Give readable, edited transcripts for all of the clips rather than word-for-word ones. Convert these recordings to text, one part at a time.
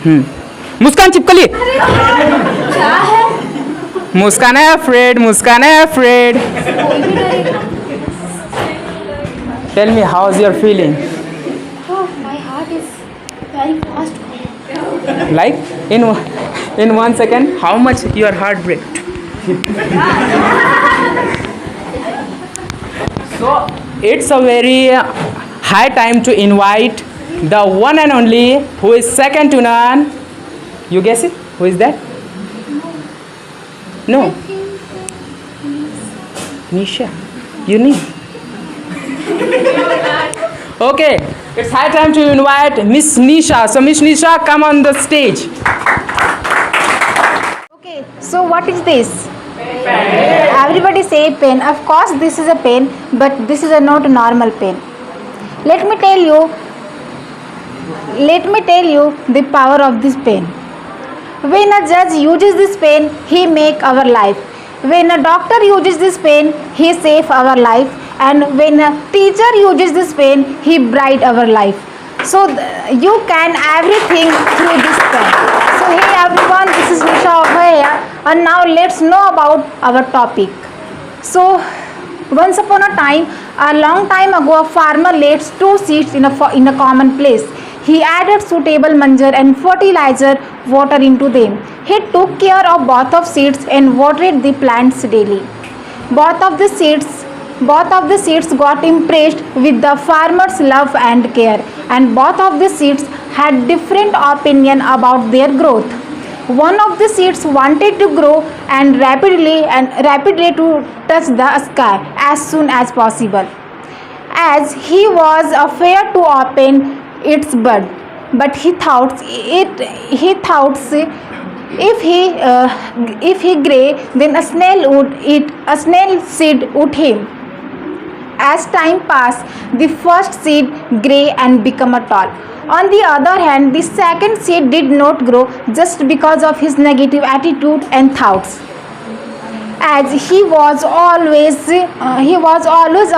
मुस्कान चिपकली. क्या है? मुस्कान है अफ्रेड. मुस्कान है afraid. Tell me how is your feeling. Oh, my heart is very fast. Like in 1 second, how much your heart break? So it's a very high time to invite the one and only who is second to none. You guess it? Who is that? No. Nisha. You need. Okay, it's high time to invite Miss Nisha. So Miss Nisha, come on the stage. Okay, so what is this? Everybody say pen. Of course, this is a pen, but this is not a normal pen. Let me tell you the power of this pen. When a judge uses this pen, he make our life. When a doctor uses this pen, he save our life. And when a teacher uses this pen, he bright our life. So you can everything through this pen. So hey everyone, this is Nisha over here, and now let's know about our topic. So once upon a time, a long time ago, a farmer laid 2 seeds in a common place. He added suitable manure and fertilizer water into them. He took care of both of seeds and watered the plants daily. Both of the seeds got impressed with the farmer's love and care, and both of the seeds had different opinion about their growth. One of the seeds wanted to grow and rapidly to touch the sky as soon as possible, as he was afraid to open its bud. But he thought if he gray, then a snail seed would him. As time passed, the first seed grew and became tall. On the other hand, the second seed did not grow just because of his negative attitude and thoughts, as he was always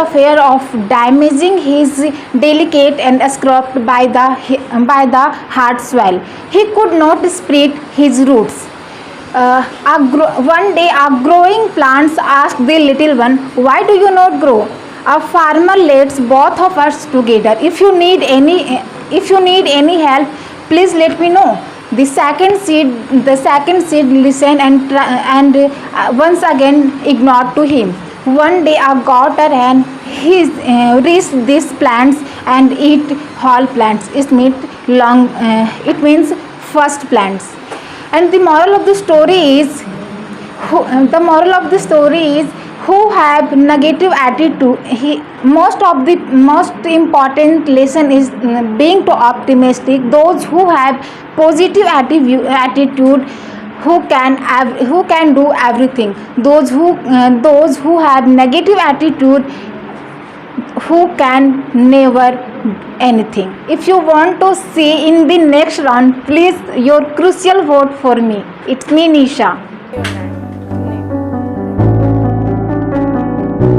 afraid of damaging his delicate and scraped by the hard soil. He could not spread his roots. One day, a growing plants asked the little one, "Why do you not grow?" A farmer lets both of us together. If you need any help, please let me know. The second seed listened and once again ignored to him. One day a goater and reached these plants and eat whole plants. It means first plants. And the moral of the story is who have negative attitude. Most important lesson is being too optimistic. Those who have positive attitude who can do everything. Those who have negative attitude who can never anything. If you want to see in the next round, please your crucial vote for me. It's me, Nisha.